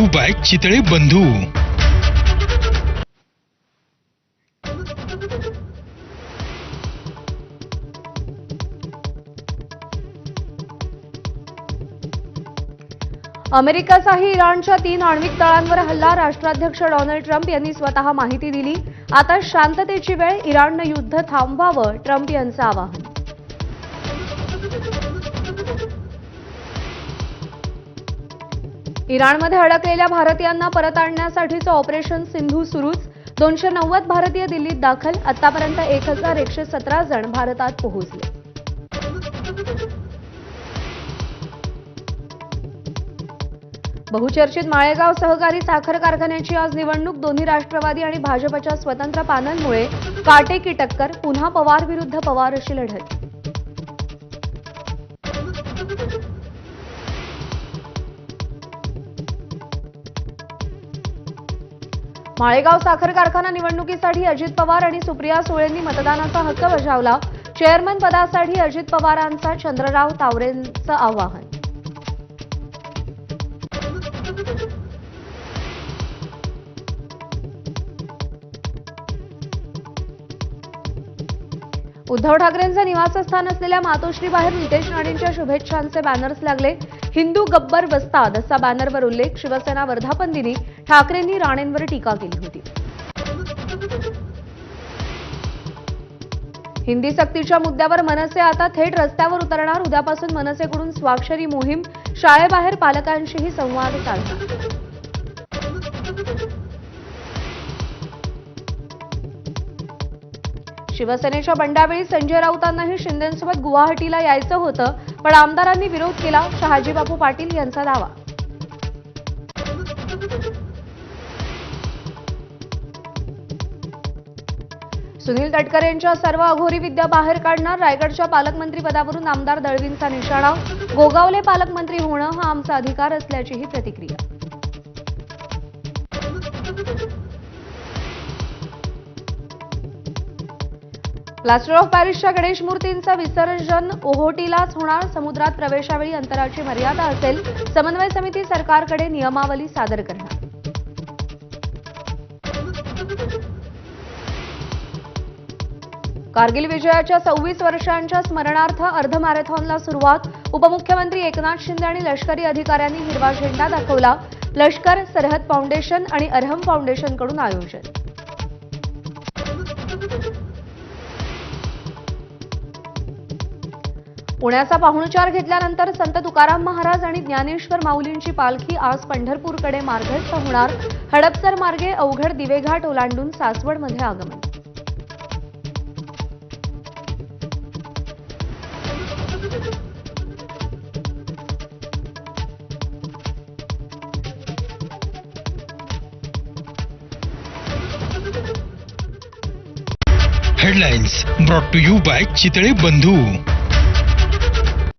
Bye Chitale बंधू. अमेरिकेचाही इराणच्या 3 आण्विक तळांवर हल्ला. राष्ट्राध्यक्ष डोनाल्ड ट्रम्प यांनी स्वतः माहिती दिली. आता शांततेची वेळ, इराणनं युद्ध थांबवावं, ट्रम्प यांचं आवाहन. इराणमध्ये अडकलेल्या भारतीयांना परत आणण्यासाठीचं ऑपरेशन सिंधू सुरूच. 290 भारतीय दिल्लीत दाखल. आतापर्यंत 1117 जण भारतात पोहोचले. बहुचर्चित माळेगाव सहकारी साखर कारखान्याची आज निवडणूक. दोन्ही राष्ट्रवादी आणि भाजपच्या स्वतंत्र पॅनलमुळे काटेकी टक्कर. पुन्हा पवार विरुद्ध पवार अशी लढत. माळेगाव साखर कारखाना निवडणुकीसाठी अजित पवार आणि सुप्रिया सुळेंनी मतदानाचा हक्क बजावला. चेअरमन पदासाठी अजित पवारांचा चंद्रराव तावरेंचं आवाहन. उद्धव ठाकरेंचं निवासस्थान असलेल्या मातोश्रीबाहेर नितेश राणेंच्या शुभेच्छांचे बॅनर्स लागले. हिंदू गब्बर बस्ताद असा बॅनरवर उल्लेख. शिवसेना वर्धापन दिनी ठाकरेंनी राणेंवर टीका केली होती. हिंदी सक्तीच्या मुद्द्यावर मनसे आता थेट रस्त्यावर उतरणार. उद्यापासून मनसेकडून स्वाक्षरी मोहीम. शाळेबाहेर पालकांशीही संवाद साधणार. शिवसेनेच्या बंडावेळी संजय राऊतांनाही शिंदेंसोबत गुवाहाटीला यायचं होतं, पण आमदारांनी विरोध केला. शहाजीबापू पाटील यांचा दावा. सुनील तटकरेंच्या सर्व अघोरी विद्या बाहेर काढणार. रायगडच्या पालकमंत्री पदावरून आमदार दळवींचा निशाणा. गोगावले पालकमंत्री होणं हा आमचा अधिकार असल्याचीही प्रतिक्रिया. प्लास्टर ऑफ पॅरिसच्या गणेश मूर्तींचं विसर्जन ओहोटीलाच होणार. समुद्रात प्रवेशावेळी अंतराची मर्यादा असेल. समन्वय समिती सरकारकडे नियमावली सादर करणार. कारगिल विजयाच्या 26 वर्षांच्या स्मरणार्थ अर्ध मॅरेथॉनला सुरुवात. उपमुख्यमंत्री एकनाथ शिंदे आणि लष्करी अधिकाऱ्यांनी हिरवा झेंडा दाखवला. लष्कर, सरहद फाउंडेशन आणि अरहम फाउंडेशनकडून आयोजन. पुण्याचा पाहुणचार घेतल्यानंतर संत तुकाराम महाराज आणि ज्ञानेश्वर माऊलींची पालखी आज पंढरपूरकडे मार्गस्थ होणार. हडपसर मार्गे अवघड दिवेघाट ओलांडून सासवडमध्ये आगमन. Headlines brought to you by Chitale बंधू.